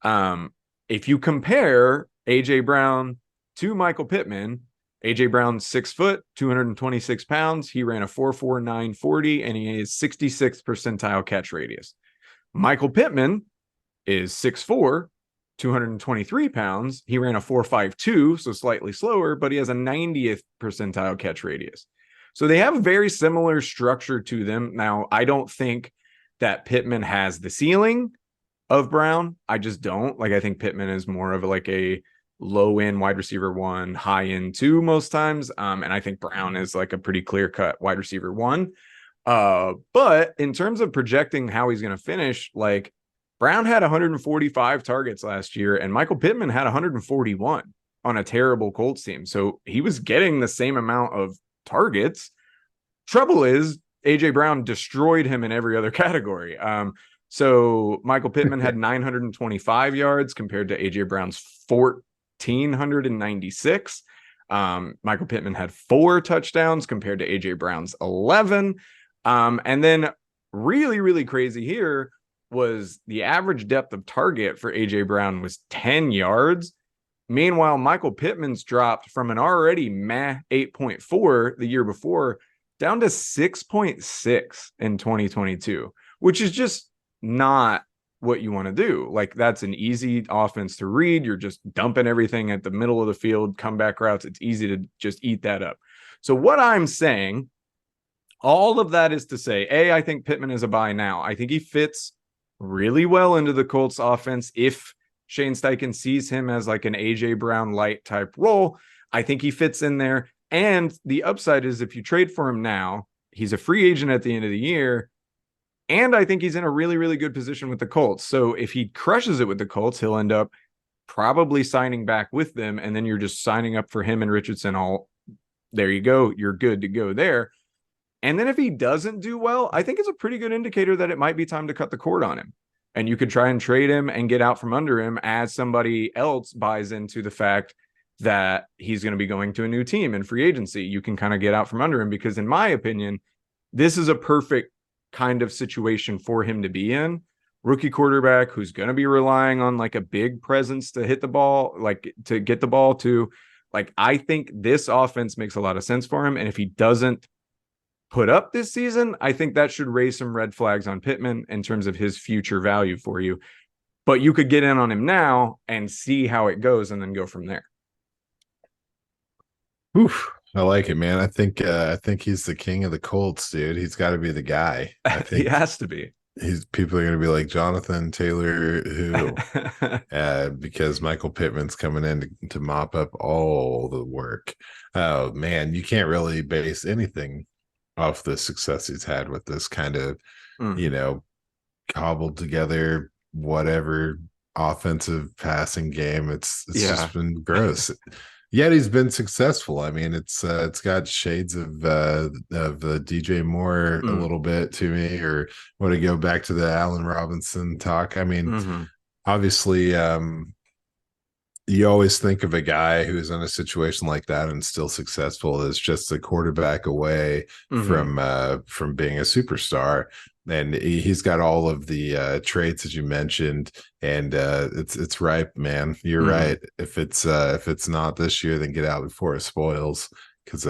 Um, if you compare AJ Brown to Michael Pittman, AJ Brown's 6 foot, 226 pounds. He ran a 4.4940 and he is 66th percentile catch radius. Michael Pittman is 6'4, 223 pounds. He ran a 4.52, so slightly slower, but he has a 90th percentile catch radius. So they have very similar structure to them. Now, I don't think that Pittman has the ceiling of Brown. I just don't. Like, I think Pittman is more of like a low end wide receiver one, high end two most times. And I think Brown is like a pretty clear cut wide receiver one. But in terms of projecting how he's going to finish, like Brown had 145 targets last year, and Michael Pittman had 141 on a terrible Colts team. So he was getting the same amount of targets. Trouble is, AJ Brown destroyed him in every other category. So Michael Pittman had 925 yards compared to AJ Brown's 1,496. Michael Pittman had 4 touchdowns compared to AJ Brown's 11. And then really, really crazy here was the average depth of target for AJ Brown was 10 yards. Meanwhile, Michael Pittman's dropped from an already 8.4 the year before down to 6.6 in 2022, which is just not what you want to do. Like, that's an easy offense to read. You're just dumping everything at the middle of the field, comeback routes. It's easy to just eat that up. So what I'm saying, all of that is to say, I think Pittman is a buy now. I think he fits really well into the Colts offense. If Shane Steichen sees him as like an AJ Brown light type role, I think he fits in there. And the upside is if you trade for him now, he's a free agent at the end of the year. And I think he's in a really, really good position with the Colts. So if he crushes it with the Colts, he'll end up probably signing back with them. And then you're just signing up for him and Richardson all. There you go. You're good to go there. And then if he doesn't do well, I think it's a pretty good indicator that it might be time to cut the cord on him. And you could try and trade him and get out from under him as somebody else buys into the fact that he's going to be going to a new team in free agency. You can kind of get out from under him because, in my opinion, this is a perfect kind of situation for him to be in. Rookie quarterback who's going to be relying on like a big presence to hit the ball, like to get the ball to. Like, I think this offense makes a lot of sense for him. And if he doesn't put up this season, I think that should raise some red flags on Pittman in terms of his future value for you. But you could get in on him now and see how it goes and then go from there. Oof, I like it, man. I think he's the king of the Colts, dude. He's got to be the guy. I He think has to be. people are going to be like Jonathan Taylor, who because Michael Pittman's coming in to mop up all the work. Oh man, you can't really base anything off the success he's had with this kind of, cobbled together whatever offensive passing game. It's just been gross. Yet he's been successful. I mean, it's got shades of DJ Moore a little bit to me, or want to go back to the Allen Robinson talk. I mean, obviously, you always think of a guy who's in a situation like that and still successful as just a quarterback away from being a superstar. And he's got all of the traits that you mentioned, and it's ripe, man. You're right. If it's not this year, then get out before it spoils, because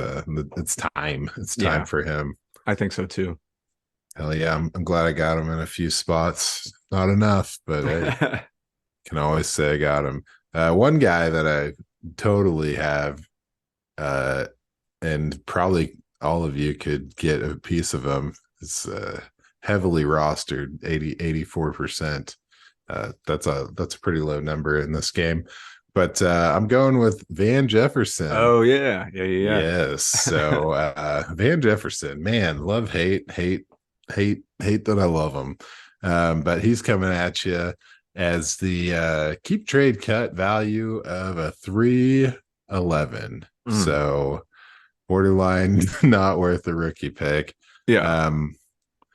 it's time. It's time for him. I think so too. Hell yeah! I'm glad I got him in a few spots. Not enough, but hey, can always say I got him. One guy that I totally have, and probably all of you could get a piece of him, is heavily rostered, 84%. That's a pretty low number in this game. But I'm going with Van Jefferson. Oh, yeah. Yes. So Van Jefferson, man, love, hate that I love him. But he's coming at you as the keep trade cut value of a 311. So borderline not worth a rookie pick. Yeah.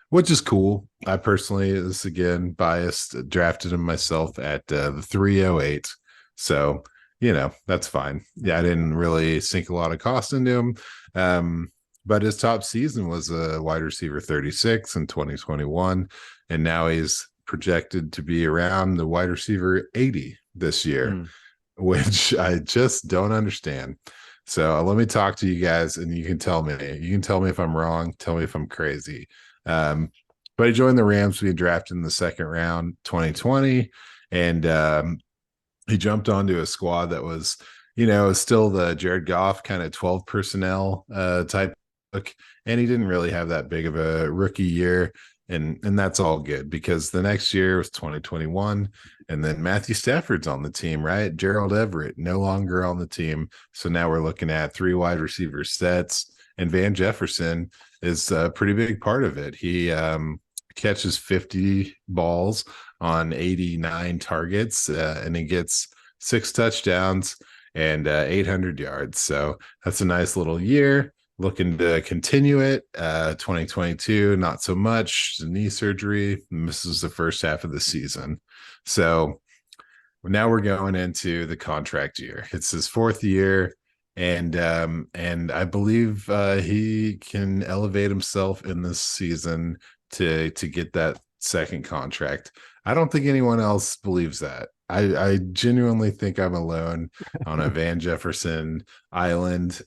Which is cool. I personally, this again, biased, drafted him myself at the 308. So that's fine. Yeah, I didn't really sink a lot of cost into him. Um, but his top season was a wide receiver 36 in 2021. And now he's projected to be around the wide receiver 80 this year, Mm. which I just don't understand. So let me talk to you guys and you can tell me. You can tell me if I'm wrong, tell me if I'm crazy. Um, but he joined the Rams. We drafted in the second round, 2020. And he jumped onto a squad that was, still the Jared Goff kind of 12 personnel type look. And he didn't really have that big of a rookie year. And that's all good because the next year was 2021. And then Matthew Stafford's on the team, right? Gerald Everett no longer on the team. So now we're looking at three wide receiver sets. And Van Jefferson is a pretty big part of it. He catches 50 balls on 89 targets, and he gets 6 touchdowns and 800 yards. So that's a nice little year. Looking to continue it. 2022, not so much. Knee surgery, misses the first half of the season. So now we're going into the contract year. It's his fourth year, and I believe he can elevate himself in this season to get that second contract. I don't think anyone else believes that. I genuinely think I'm alone on a Van Jefferson island.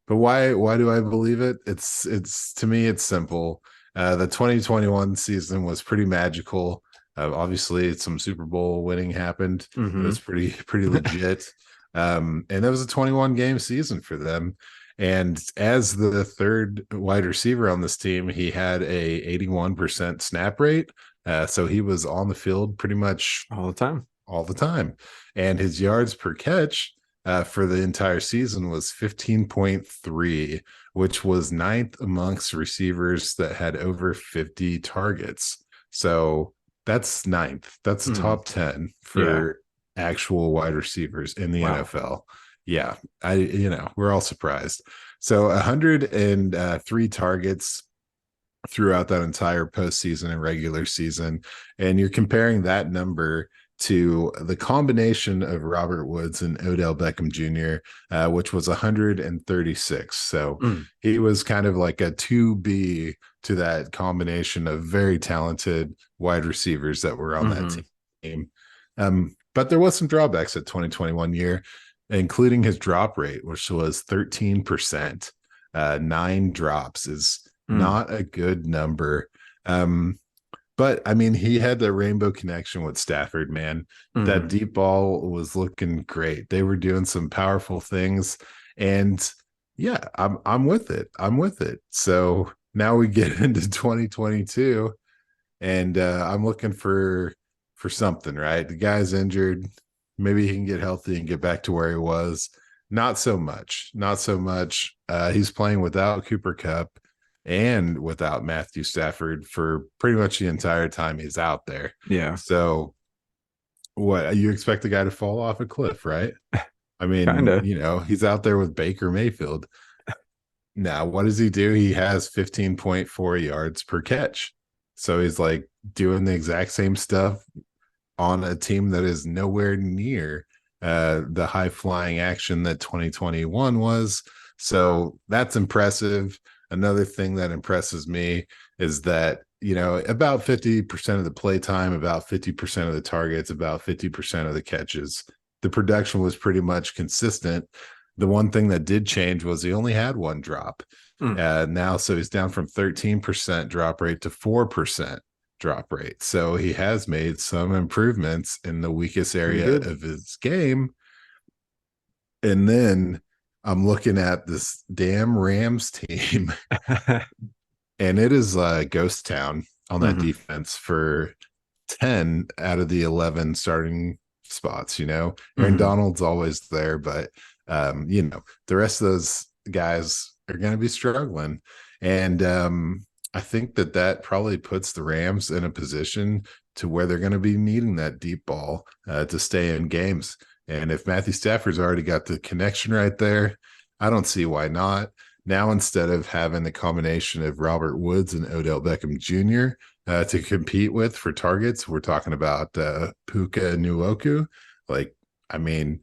But why do I believe it? It's to me it's simple. The 2021 season was pretty magical. Obviously, some Super Bowl winning happened. It Hmm. was pretty legit. And it was a 21 game season for them. And as the third wide receiver on this team, he had a 81% snap rate. So he was on the field pretty much All the time. all the time. And his yards per catch for the entire season was 15.3, which was ninth amongst receivers that had over 50 targets. So that's ninth. That's a Mm. top 10 Yeah. for actual wide receivers in the Wow. NFL. Yeah, we're all surprised. So 103 targets throughout that entire postseason and regular season. And you're comparing that number to the combination of Robert Woods and Odell Beckham Jr., which was 136. So Mm. he was kind of like a 2B to that combination of very talented wide receivers that were on that Hmm. team. But there was some drawbacks at 2021 year, including his drop rate, which was 13%. 9 drops is Mm. not a good number. Um, but I mean, he had the rainbow connection with Stafford, man. That Hmm. deep ball was looking great. They were doing some powerful things. And yeah, I'm with it. I'm with it. So now we get into 2022 and I'm looking for something, right? The guy's injured. Maybe he can get healthy and get back to where he was. Not so much. Not so much. He's playing without Cooper Cup and without Matthew Stafford for pretty much the entire time he's out there. Yeah. So what you expect the guy to fall off a cliff, right? I Kind mean, of. he's out there with Baker Mayfield. Now, what does he do? He has 15.4 yards per catch. So he's like doing the exact same stuff on a team that is nowhere near the high flying action that 2021 was. So that's impressive. Another thing that impresses me is that, about 50% of the play time, about 50% of the targets, about 50% of the catches, the production was pretty much consistent. The one thing that did change was he only had one drop. Mm. Now, so he's down from 13% drop rate to 4% drop rate. So he has made some improvements in the weakest Pretty area good. of his game. And then I'm looking at this damn Rams team, and it is a ghost town on that Hmm. defense for 10 out of the 11 starting spots. Aaron Hmm. Donald's always there, but the rest of those guys are going to be struggling. And I think that probably puts the Rams in a position to where they're going to be needing that deep ball to stay in games. And if Matthew Stafford's already got the connection right there, I don't see why not. Now, instead of having the combination of Robert Woods and Odell Beckham Jr., to compete with for targets. We're talking about Puka Nuoku. Like, I mean,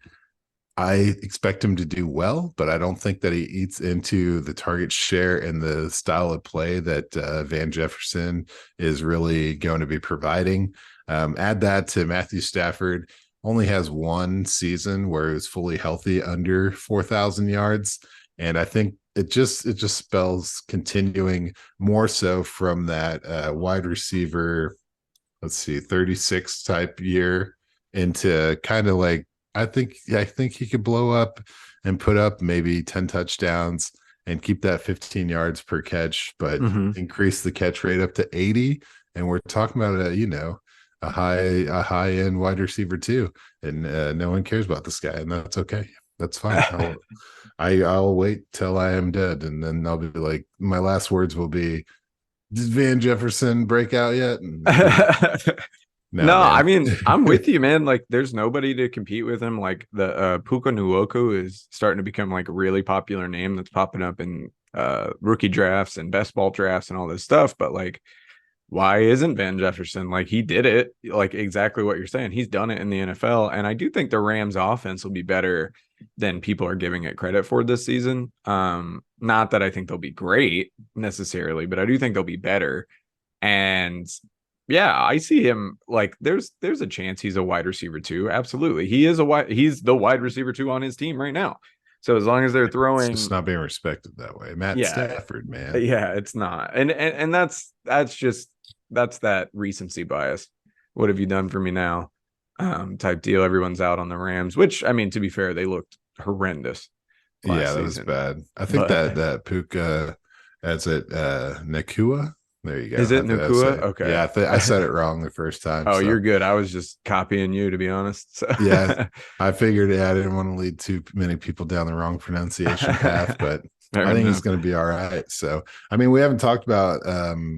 I expect him to do well, but I don't think that he eats into the target share and the style of play that Van Jefferson is really going to be providing. Add that to Matthew Stafford, only has one season where he was fully healthy under 4,000 yards. And I think it just spells continuing more so from that wide receiver, let's see, 36 type year into kind of like I think he could blow up and put up maybe 10 touchdowns and keep that 15 yards per catch, but Mm-hmm. increase the catch rate up to 80. And we're talking about a high end wide receiver too. And no one cares about this guy, and that's okay. That's fine. I'll wait till I am dead, and then I'll be like, my last words will be, did Van Jefferson break out yet? And no, No, I man. mean, I'm with you, man. Like, there's nobody to compete with him. Like, the Puka Nuoku is starting to become like a really popular name that's popping up in rookie drafts and best ball drafts and all this stuff. But like, why isn't Van Jefferson? Like, he did it, like exactly what you're saying. He's done it in the NFL. And I do think the Rams offense will be better than people are giving it credit for this season. Not that I think they'll be great necessarily, but I do think they'll be better. And yeah, I see him like there's a chance he's a wide receiver too. Absolutely. He's the wide receiver two on his team right now. So as long as they're It's just throwing, not being respected that way. Matt yeah, Stafford, man. yeah, it's not. And that's just that's that recency bias. What have you done for me now? Type deal. Everyone's out on the Rams, which I mean, to be fair, they looked horrendous Yeah, last that was season. bad. I think But that Puka, that's it, Nakua. There you go. is it I Nakua? say, Okay. yeah, I said it wrong the first time. Oh, So you're good. I was just copying you, to be honest. So yeah, I figured, yeah, I didn't want to lead too many people down the wrong pronunciation path, but fair I think he's enough. going to be all right. So, I mean, we haven't talked about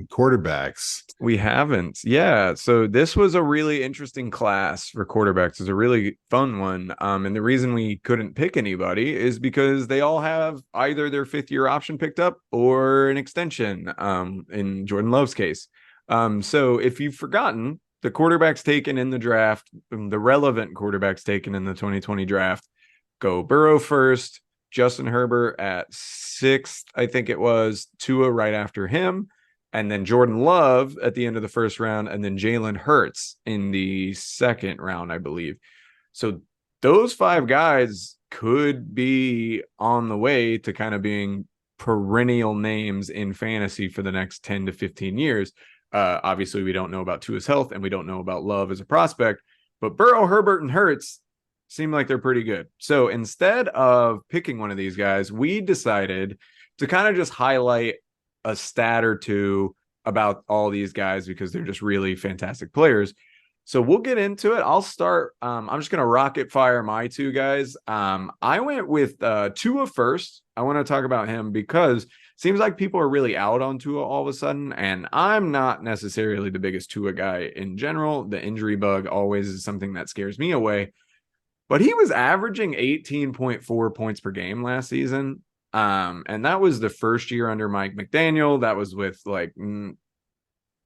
quarterbacks. We haven't. Yeah. So this was a really interesting class for quarterbacks. It's a really fun one. And the reason we couldn't pick anybody is because they all have either their fifth year option picked up or an extension, in Jordan Love's case. So if you've forgotten, the quarterbacks taken in the draft, the relevant quarterbacks taken in the 2020 draft, go Burrow first, Justin Herbert at sixth, I think it was, Tua right after him, and then Jordan Love at the end of the first round, and then Jalen Hurts in the second round, I believe. So those five guys could be on the way to kind of being perennial names in fantasy for the next 10 to 15 years. Obviously, we don't know about Tua's health and we don't know about Love as a prospect, but Burrow, Herbert, and Hurts seem like they're pretty good. So instead of picking one of these guys, we decided to kind of just highlight a stat or two about all these guys because they're just really fantastic players. So we'll get into it. I'll start. I'm just gonna rocket fire my two guys. I went with Tua first. I want to talk about him because it seems like people are really out on Tua all of a sudden, and I'm not necessarily the biggest Tua guy in general. The injury bug always is something that scares me away. But he was averaging 18.4 points per game last season. And that was the first year under Mike McDaniel. That was with like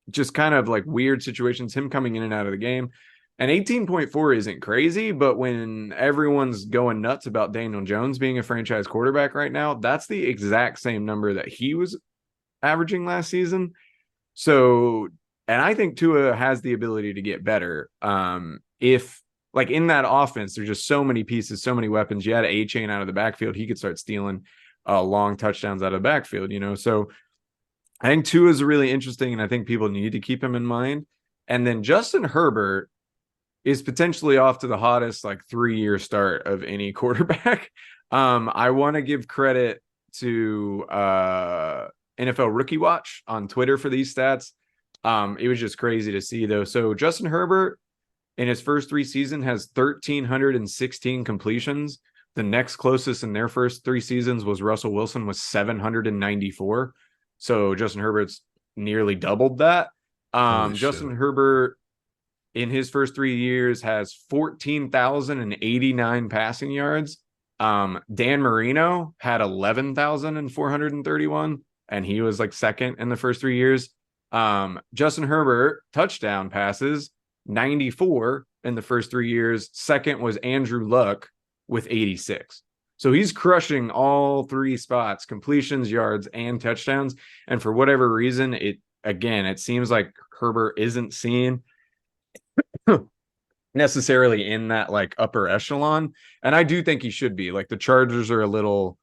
just kind of like weird situations, him coming in and out of the game. And 18.4 isn't crazy, but when everyone's going nuts about Daniel Jones being a franchise quarterback right now, that's the exact same number that he was averaging last season. So, and I think Tua has the ability to get better. If like in that offense, there's just so many pieces, so many weapons. You had a chain out of the backfield, he could start stealing long touchdowns out of the backfield, you know. So I think Tua is really interesting, and I think people need to keep him in mind. And then Justin Herbert is potentially off to the hottest like 3 year start of any quarterback. I want to give credit to NFL Rookie Watch on Twitter for these stats. It was just crazy to see though. So Justin Herbert in his first three seasons has 1,316 completions. The next closest in their first three seasons was Russell Wilson with 794. So Justin Herbert's nearly doubled that. Holy Justin shit. Herbert in his first 3 years has 14,089 passing yards. Dan Marino had 11,431, and he was like second in the first 3 years. Justin Herbert touchdown passes 94 in the first 3 years. Second was Andrew Luck with 86. So he's crushing all three spots, completions, yards, and touchdowns. And for whatever reason, it seems like Herbert isn't seen necessarily in that like upper echelon. And I do think he should be. Like the Chargers are a little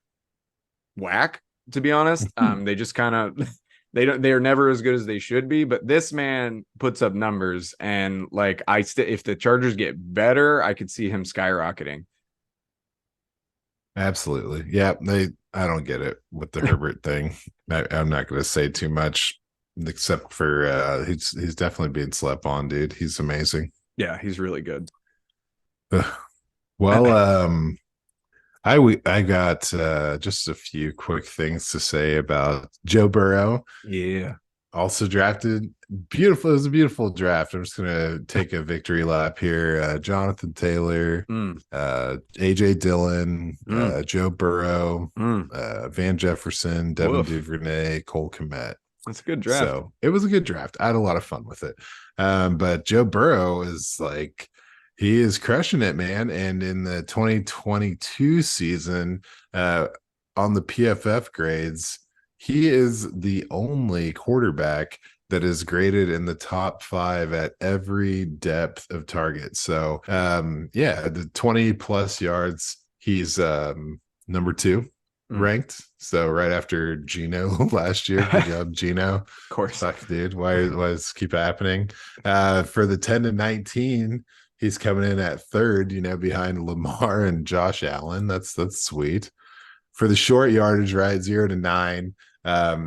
whack, to be honest. They just kind of they're never as good as they should be. But this man puts up numbers, and like if the Chargers get better, I could see him skyrocketing. Absolutely. Yeah, I don't get it with the Herbert thing. I'm not going to say too much except for he's definitely being slept on, dude. He's amazing. Yeah, he's really good. Well, I got just a few quick things to say about Joe Burrow. Yeah. Also drafted. Beautiful. It was a beautiful draft. I'm just gonna take a victory lap here. Jonathan Taylor, AJ Dillon, Joe Burrow, Van Jefferson, Devin Woof. Duvernay, Cole Kmet. That's a good draft. So it was a good draft. I had a lot of fun with it. But Joe Burrow is like, he is crushing it, man. And in the 2022 season, on the PFF grades, he is the only quarterback that is graded in the top 5 at every depth of target. So, yeah, the 20 plus yards, he's number 2 ranked. So right after Gino last year. Good job, Gino. Of course. Fuck, dude. Why does this keep happening? For the 10 to 19, he's coming in at 3rd, behind Lamar and Josh Allen. That's sweet. For the short yardage, right, 0 to 9,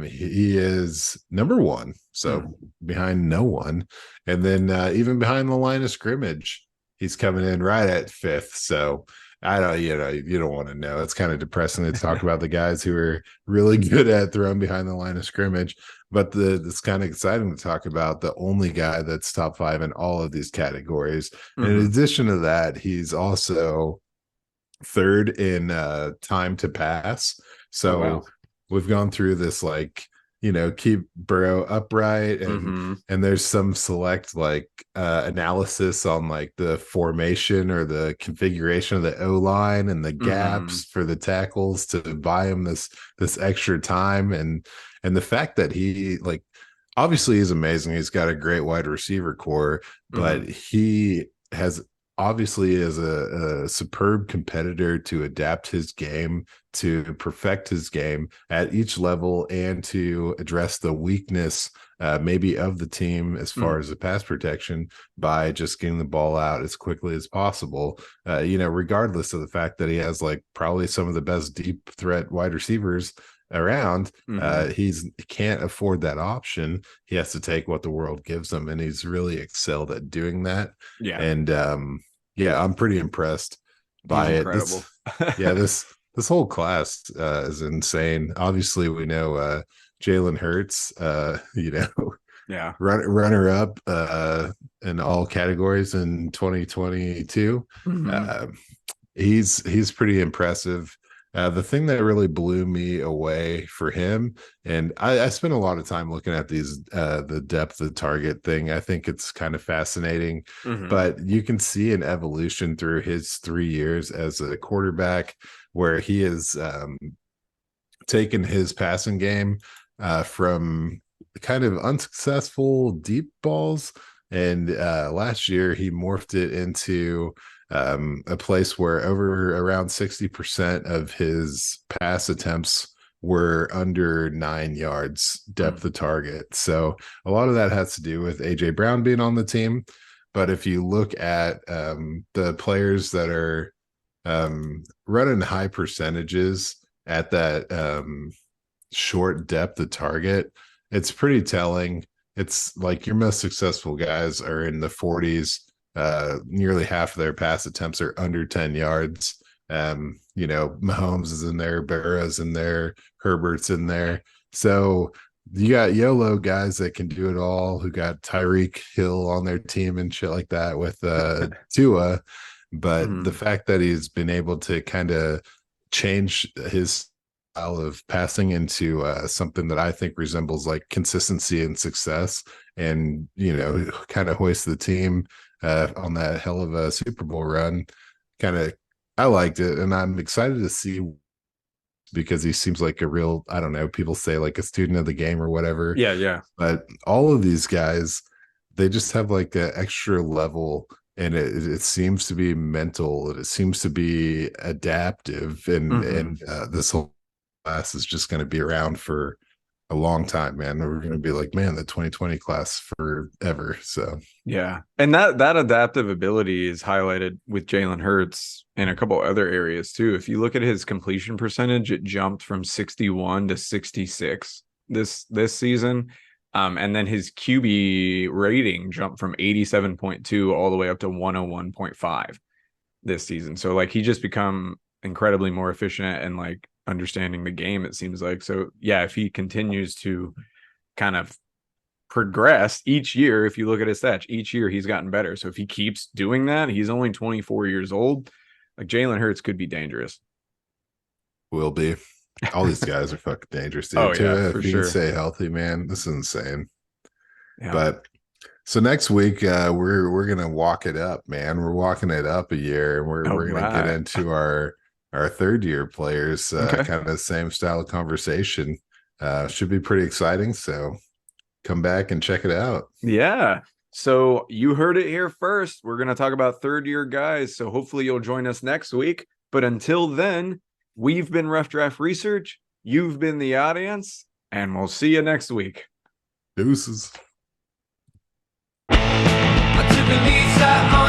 he is number 1, so behind no one. And then even behind the line of scrimmage, he's coming in right at 5th. So I don't, you don't want to know. It's kind of depressing to talk about the guys who are really good at throwing behind the line of scrimmage, but it's kind of exciting to talk about the only guy that's top 5 in all of these categories. And in addition to that, he's also 3rd in time to pass. So we've gone through this, like, keep Burrow upright, and there's some select analysis on like the formation or the configuration of the O-line and the gaps for the tackles to buy him this extra time, and the fact that he, like, obviously he's amazing. He's got a great wide receiver core, but he has obviously is a superb competitor to adapt his game, to perfect his game at each level, and to address the weakness maybe of the team as far as the pass protection by just getting the ball out as quickly as possible, regardless of the fact that he has like probably some of the best deep threat wide receivers around. He can't afford that option. He has to take what the world gives him, and he's really excelled at doing that. And I'm pretty impressed by it. This whole class is insane. Obviously we know Jalen Hurts, runner up in all categories in 2022. He's pretty impressive. The thing that really blew me away for him, and I spent a lot of time looking at these, the depth of target thing. I think it's kind of fascinating, but you can see an evolution through his 3 years as a quarterback, where he has taken his passing game from kind of unsuccessful deep balls, and last year he morphed it into a place where around 60% of his pass attempts were under 9 yards depth of target. So a lot of that has to do with AJ Brown being on the team. But if you look at the players that are running high percentages at that short depth of target, it's pretty telling. It's like your most successful guys are in the 40s. Nearly half of their pass attempts are under 10 yards. Mahomes is in there, Burrow's in there, Herbert's in there. So you got YOLO guys that can do it all, who got Tyreek Hill on their team and shit like that with Tua. But the fact that he's been able to kind of change his style of passing into something that I think resembles like consistency and success, and kind of hoist the team on that hell of a Super Bowl run, kind of I liked it, and I'm excited to see because he seems like a real, I don't know, people say like a student of the game or whatever. Yeah, yeah. But all of these guys, they just have like an extra level, and it seems to be mental, and it seems to be adaptive, and Hmm. this whole class is just going to be around for a long time, man. We're going to be like, man, the 2020 class forever. So Yeah. And that adaptive ability is highlighted with Jalen Hurts in a couple other areas too. If you look at his completion percentage, it jumped from 61 to 66 this season. And then his QB rating jumped from 87.2 all the way up to 101.5 this season. So like he just become incredibly more efficient and like understanding the game, it seems like. So yeah, if he continues to kind of progressed each year. If you look at his stats, each year he's gotten better. So if he keeps doing that, he's only 24 years old. Like Jalen Hurts could be dangerous. will be. All these guys are fucking dangerous, Oh dude. yeah, Tua, for if he can sure. stay healthy, man, this is insane. Yeah. But so next week, we're gonna walk it up, man. We're walking it up a year, and All we're gonna get right. into our third year players, Okay. kind of the same style of conversation. Should be pretty exciting. So come back and check it out. Yeah. So you heard it here first. We're going to talk about third year guys. So hopefully you'll join us next week. But until then, we've been Rough Draft Research. You've been the audience, and we'll see you next week. Deuces. I took a lead shot on